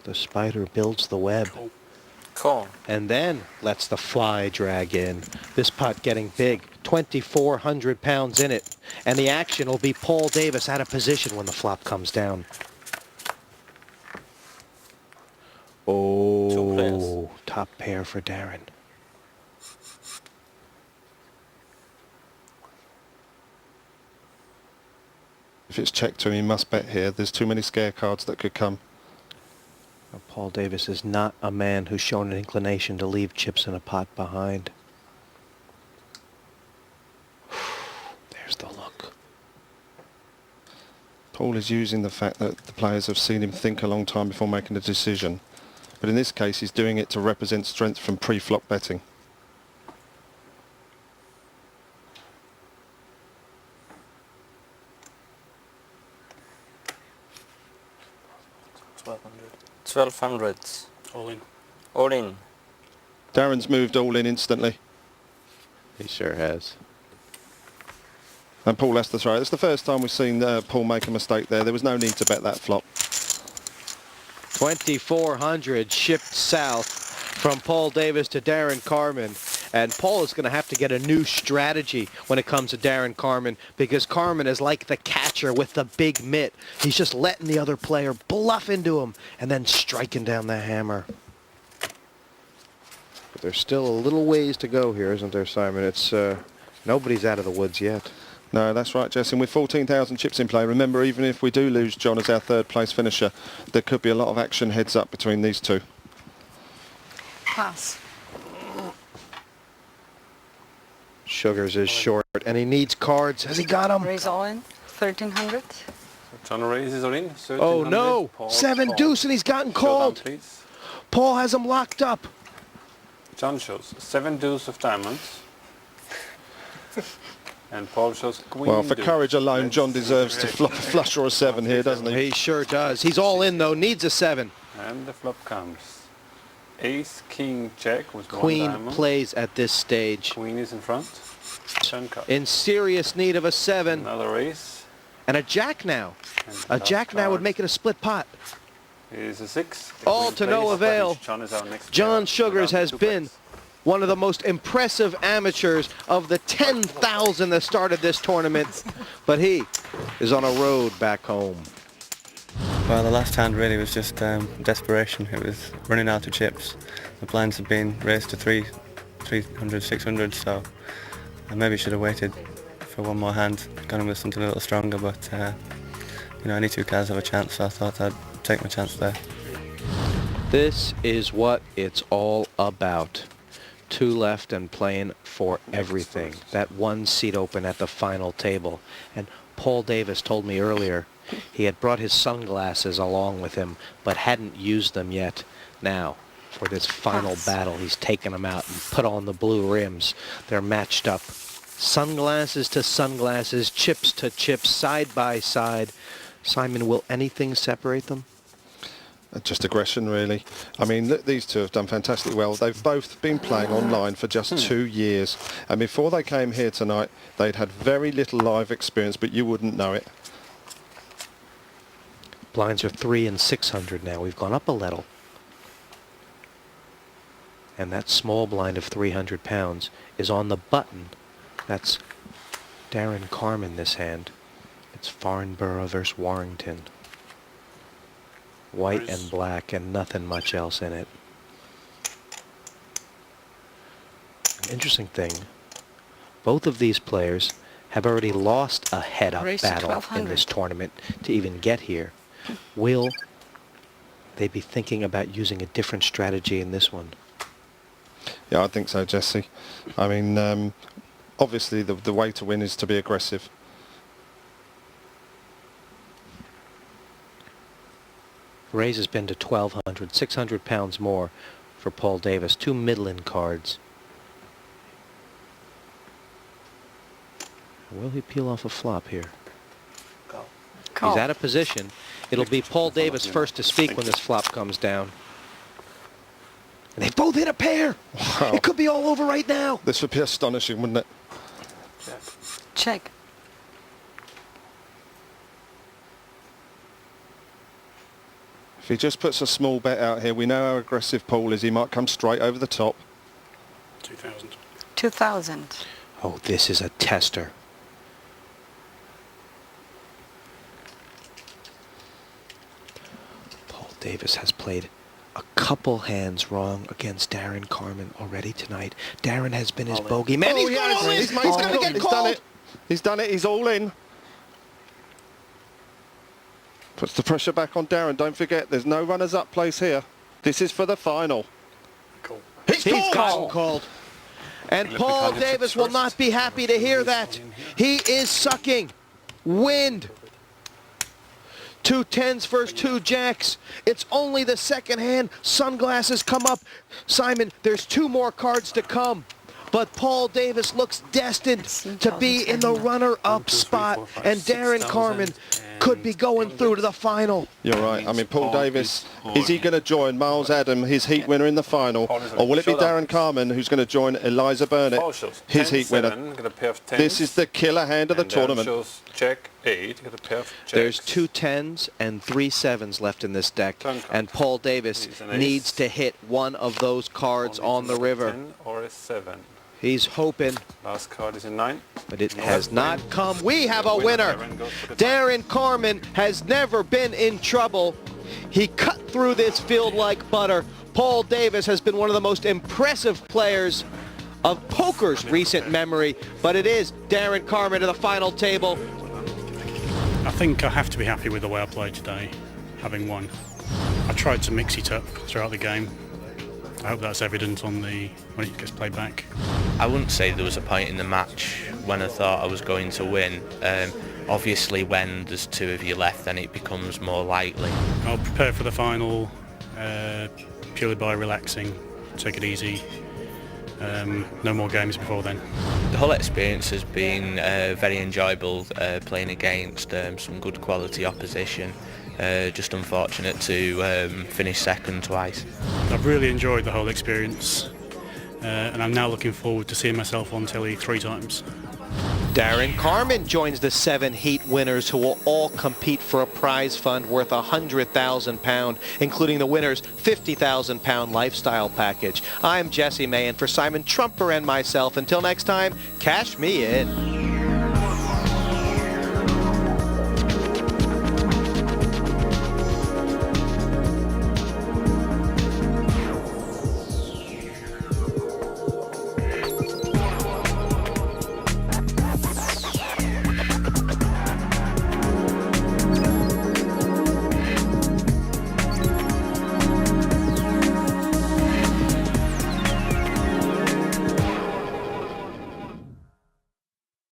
The spider builds the web. Call. And then lets the fly drag in. This pot getting big, 2,400 pounds in it. And the action will be Paul Davis out of position when the flop comes down. Two players. Oh, top pair for Darren. If it's checked to him, he must bet here. There's too many scare cards that could come. Paul Davis is not a man who's shown an inclination to leave chips in a pot behind. There's the look. Paul is using the fact that the players have seen him think a long time before making a decision. But in this case, he's doing it to represent strength from pre-flop betting. $1,200. All in. All in. Darren's moved all in instantly. He sure has. And Paul has to throw. It's the first time we've seen Paul make a mistake there. There was no need to bet that flop. 2,400 shipped south from Paul Davis to Darren Carman. And Paul is going to have to get a new strategy when it comes to Darren Carman, because Carman is like the catcher with the big mitt. He's just letting the other player bluff into him and then striking down the hammer. But there's still a little ways to go here, isn't there, Simon? It's nobody's out of the woods yet. No, that's right, Jess. And with 14,000 chips in play, remember, even if we do lose John as our third place finisher, there could be a lot of action heads up between these two. Pass. Sugars is short, and he needs cards. Has he got them? Raise all in. 1,300. John raises all in. Oh 1,300. no! Paul, Seven Paul. deuce, and he's gotten Showdown, called. please. Paul has him locked up. John shows 7 deuce of diamonds. And Paul shows queen Well, for deuce. courage alone, Let's John deserves to ready. flop a flush or a 7 here, doesn't he? He sure does. He's all in though. Needs a 7. And the flop comes. Ace, king, check with Queen one diamond. plays at this stage. Queen is in front. Turn cut. In serious need of a 7 Another ace. and a jack now. And A last jack now would card make it a split pot. is a 6. The All queen to no plays, avail. but John is our next John player. Sugars Down has to been plays. one of the most impressive amateurs of the 10,000 that started this tournament, but he is on a road back home. Well, the last hand really was just desperation. It was running out of chips. The blinds had been raised to 300, 600, so I maybe should have waited for one more hand, gone in with something a little stronger, but you know, any two guys have a chance, so I thought I'd take my chance there. This is what it's all about. 2 left and playing for everything. That one seat open at the final table. And Paul Davis told me earlier he had brought his sunglasses along with him, but hadn't used them yet. Now, for this final battle, he's taken them out and put on the blue rims. They're matched up. Sunglasses to sunglasses, chips to chips, side by side. Simon, will anything separate them? Just aggression, really. I mean, look, these two have done fantastically well. They've both been playing online for just 2 years. And before they came here tonight, they'd had very little live experience, but you wouldn't know it. Blinds are 3 and 600 now. We've gone up a little. And that small blind of 300 pounds is on the button. That's Darren Carman this hand. It's Farnborough versus Warrington. White and black and nothing much else in it. An interesting thing, both of these players have already lost a head-up Raised to battle in 1,200. this tournament to even get here. Will they be thinking about using a different strategy in this one? Yeah, I think so, Jesse. I mean, obviously the way to win is to be aggressive. Raise has been to 1,200, 600 pounds more for Paul Davis. 2 middling cards. Will he peel off a flop here? Call. He's out of position. It'll be Paul Davis first to speak when this flop comes down. And they've both hit a pair. Wow. It could be all over right now. This would be astonishing, wouldn't it? Check. he just puts a small bet out here, we know how aggressive Paul is. He might come straight over the top. 2,000. 2,000. Oh, this is a tester. Paul Davis has played a couple hands wrong against Darren Carman already tonight. Darren has been his bogey man. He's going all in. He's going to get He's done called. it. He's done it. He's all in. Puts the pressure back on Darren. Don't forget, there's no runners-up place here. This is for the final. Cool. He's gotten called. And Paul Davis will not be happy to hear that. He is sucking wind. 2 10s versus 2 jacks. It's only the second hand. Sunglasses come up. Simon, there's 2 more cards to come. But Paul Davis looks destined to be in the runner-up spot. And Darren Carman could be going through to the final. You're right. I mean, Paul Davis, is he going to join Miles Adam, his heat winner in the final? Or will it be Darren Carman who's going to join Eliza Burnett, his heat winner? This is the killer hand of the tournament. Jack 8, got a pair of jacks. There's 2 10s and 3 7s left in this deck. And Paul Davis needs to hit one of those cards on the river. 10 or a 7. He's hoping, Last card is a 9. but it has not come. We have a winner. Darren Carman has never been in trouble. He cut through this field like butter. Paul Davis has been one of the most impressive players of poker's recent memory, but it is Darren Carman to the final table. I think I have to be happy with the way I played today, having won. I tried to mix it up throughout the game. I hope that's evident on when it gets played back. I wouldn't say there was a point in the match when I thought I was going to win. Obviously when there's 2 of you left, then it becomes more likely. I'll prepare for the final purely by relaxing, take it easy. No more games before then. The whole experience has been very enjoyable, playing against some good quality opposition. Just unfortunate to finish second twice. I've really enjoyed the whole experience, and I'm now looking forward to seeing myself on telly 3 times. Darren Carman joins the 7 heat winners who will all compete for a prize fund worth £100,000, including the winner's £50,000 lifestyle package. I'm Jesse May, and for Simon Trumper and myself, until next time, cash me in.